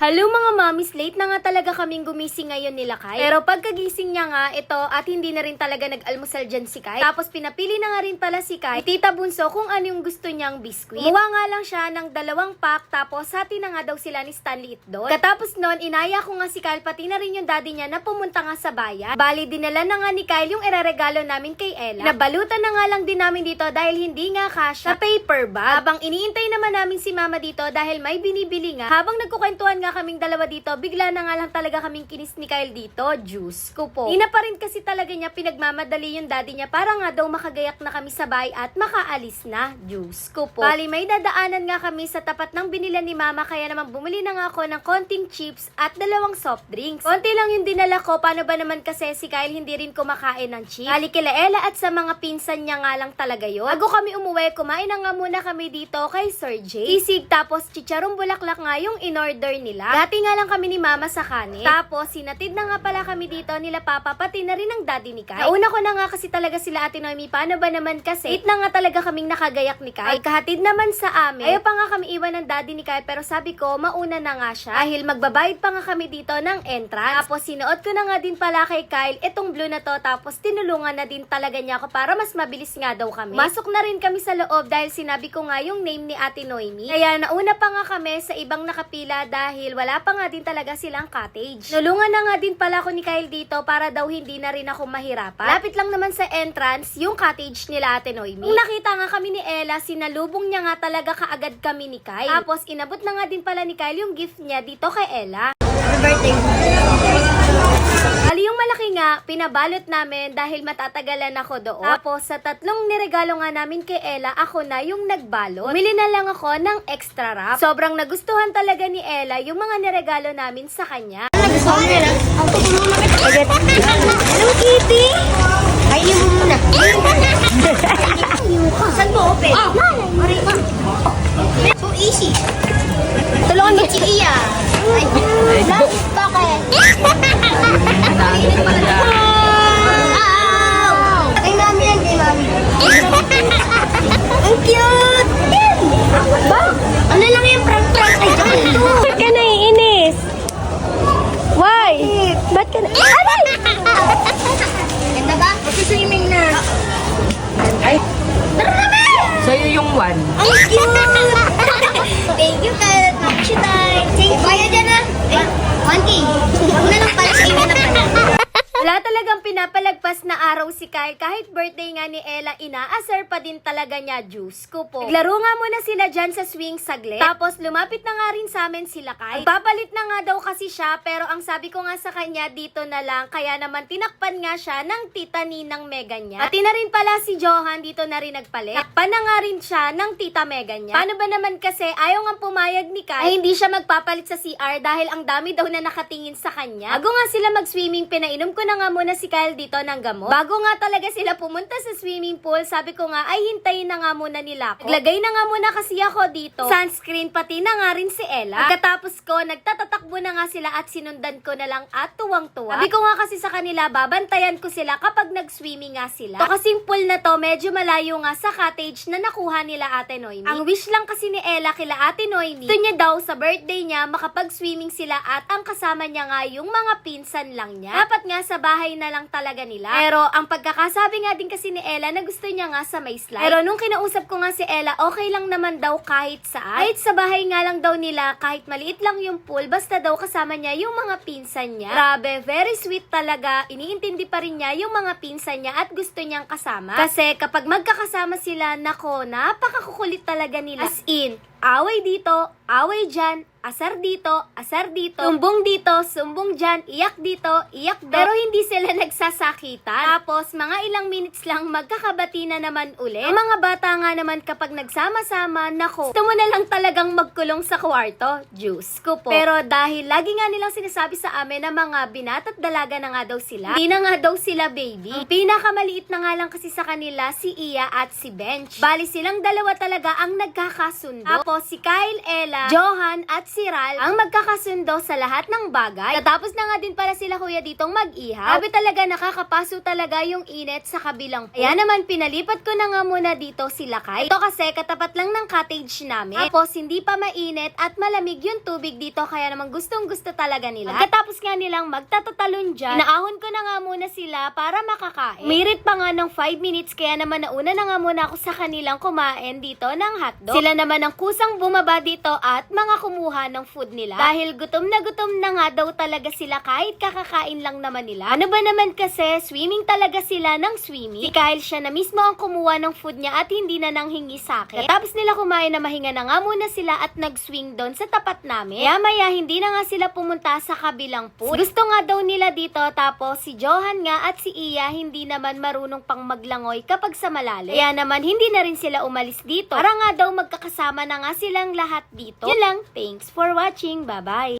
Hello mga mamis, late na nga talaga kaming gumising ngayon nila Kai. Pero pagkagising niya nga, ito at hindi na rin talaga nag-almusal dyan si Kai. Tapos pinapili na nga rin pala si Kai, Tita Bunso, kung ano yung gusto niyang biskwit. Kumuha nga lang siya ng 2 pack, tapos hati na nga daw sila ni Stanley doon. Katapos nun, inaya ko nga si Kyle, pati na rin yung daddy niya na pumunta nga sa bayan. Bali, dinala na nga ni Kyle yung iraregalo namin kay Ella. Nabalutan na nga lang din namin dito dahil hindi nga kasha sa paper bag. Habang iniintay naman namin si mama dito dahil may binibili nga. Habang nagkukwentuhan nga kaming dalawa dito, bigla na nga lang talaga kaming kinis ni Kyle dito. Juice ko po. Di na pa rin kasi talaga niya pinagmamadali yung daddy niya para nga daw makagayak na kami sa bahay at makaalis na. Juice ko po. Bali, may dadaanan nga kami sa tapat ng binila ni mama, kaya naman bumili na nga ako ng konting chips at 2 soft drinks. Konti lang yung dinala ko, paano ba naman kasi si Kyle hindi rin kumakain ng chips. Bali, kila Ella at sa mga pinsan niya nga lang talaga yun. Bago kami umuwi, kumain na nga muna kami dito kay Sir J. Sisig, tapos chicharong bulaklak nga yung in-order nila. Dati nga lang kami ni mama sa kanin. Tapos, sinatid na nga pala kami dito nila papa, pati na rin ang daddy ni Kai. Nauna ko na nga kasi talaga sila Ate Noemi, paano ba naman kasi? It na nga talaga kaming nakagayak ni Kai. Kahatid naman sa amin. Ayaw pa nga kami iwan ng daddy ni Kai, pero sabi ko, mauna na nga siya. Dahil magbabayad pa nga kami dito ng entrance. Tapos, sinuot ko na nga din pala kay Kyle itong blue na to, tapos tinulungan na din talaga niya ako para mas mabilis nga daw kami. Masok na rin kami sa loob dahil sinabi ko nga yung name ni Ate Noemi. Kaya nauna pa nga kami sa ibang nakapila dahil wala pa nga din talaga silang cottage. Nulungan na nga din pala ako ni Kyle dito para daw hindi na rin ako mahirapan. Lapit lang naman sa entrance yung cottage nila Ate Noemi. Nung nakita nga kami ni Ella, sinalubong niya nga talaga kaagad kami ni Kyle. Tapos inabot na nga din pala ni Kyle yung gift niya dito kay Ella. Happy birthday! Ali, yung malaki nga, pinabalot namin dahil matatagalan ako doon. Tapos, sa 3 niregalo nga namin kay Ella, ako na yung nagbalot. Bumili na lang ako ng extra wrap. Sobrang nagustuhan talaga ni Ella yung mga niregalo namin sa kanya. Gusto mo yun, Hello, Kitty! Kainin mo muna. Saan mo open? Mari ka. So easy. Tulungan mo si Iya. Bakit? Ay, mami yan, kay mami. Ang cute! Ba? Ano lang yung prank-prank kay John? Ba't ka naiinis? Why? Ba't ka Aray! Ganda ba? Mag-swimming na. Ay, Tara na! sa'yo yung 1. Ang cute! Thank you, Kat. Makasitay. Kaya dyan na. 1K. Huwag na lang pala sa email na pala. Wala talagang pinapalagpas na araw si Kyle. Kahit birthday nga ni Ella, inaasar pa din talaga niya. Juice ko po. Naglaro nga muna sila dyan sa swing saglit. Tapos lumapit na nga rin sa amin sila Kyle. Papalit na nga daw kasi siya, pero ang sabi ko nga sa kanya, dito na lang. Kaya naman tinakpan nga siya ng tita Ninang Megan niya. Pati na rin pala si Johan dito na rin nagpalit. Takpan na nga rin siya ng tita Megan niya. Paano ba naman kasi ayaw nga pumayag ni Kyle ay hindi siya magpapalit sa CR dahil ang dami daw na nakatingin sa kanya. Bago nga sila mag-swimming, pinainom ko na nga muna si Kyle dito ng gamot. Bago nga talaga sila pumunta sa swimming pool, sabi ko nga ay hintayin na nga muna nila ako. Naglagay na nga muna kasi ako dito. Sunscreen, pati na nga rin si Ella. Pagkatapos ko, nagtatatakbo na nga sila at sinundan ko na lang at tuwang-tuwa. Sabi ko nga kasi sa kanila, babantayan ko sila kapag nag-swimming nga sila. So kasing pool na to, medyo malayo nga sa cottage na nakuha nila Ate Noemi. Ang wish lang kasi ni Ella kila Ate Noemi, gusto niya daw sa birthday niya makapag-swimming sila at ang kasama niya nga yung mga pinsan lang niya. Dapat nga sa bahay na lang talaga nila. Pero ang pagkakasabi nga din kasi ni Ella na gusto niya nga sa may slide. Pero nung kinausap ko nga si Ella, okay lang naman daw kahit saan. Kahit sa bahay nga lang daw nila, kahit maliit lang yung pool, basta daw kasama niya yung mga pinsan niya. Grabe, very sweet talaga. Iniintindi pa rin niya yung mga pinsan niya at gusto niyang kasama. Kasi kapag magkakasama sila, nako, napakakukulit talaga nila. As in, away dito, away dyan, asar dito, sumbong dito, sumbong dyan, iyak dito, iyak doon. Pero hindi sila nagsasakitan. Tapos, mga ilang minutes lang, magkakabati na naman ulit. Ang mga bata nga naman kapag nagsama-sama, nako, gusto mo na lang talagang magkulong sa kwarto. Juice ko po. Pero dahil lagi nga nilang sinasabi sa amin na mga binata't dalaga na nga daw sila, hindi na nga daw sila baby. Ang pinakamaliit na nga lang kasi sa kanila, si Iya at si Bench. Bali silang dalawa talaga ang nagkakasundo. Tapos si Kyle, Ella, Johan at si Ral ang magkakasundo sa lahat ng bagay. Natapos na nga din para sila kuya ditong mag-ihaw. Sabi talaga nakakapaso talaga yung init sa kabilang pool. Kaya naman pinalipat ko na nga muna dito sila Kyle. Ito kasi katapat lang ng cottage namin. Tapos hindi pa mainit at malamig yung tubig dito kaya naman gustong gusto talaga nila. Pagkatapos nga nilang magtatatalon dyan, inaahon ko na nga muna sila para makakain. Umirit pa nga ng 5 minutes kaya naman nauna na nga muna ako sa kanilang kumain dito ng hotdog. Sila naman ang kusang bumaba dito at mga kumuha ng food nila. Dahil gutom na nga daw talaga sila kahit kakakain lang naman nila. Ano ba naman kasi, swimming talaga sila ng swimming. Si Kyle siya na mismo ang kumuha ng food niya at hindi na nanghingi sa akin. Tapos nila kumain na mahinga na nga muna sila at nag-swing doon sa tapat namin. Kaya maya hindi na nga sila pumunta sa kabilang pool. Gusto nga daw nila dito tapos si Johan nga at si Iya hindi naman marunong pang maglangoy kapag sa malalim. Kaya naman hindi na rin sila umalis dito. Para nga daw magkakasama na nga silang lahat dito. Yun lang. Thanks for watching. Bye-bye.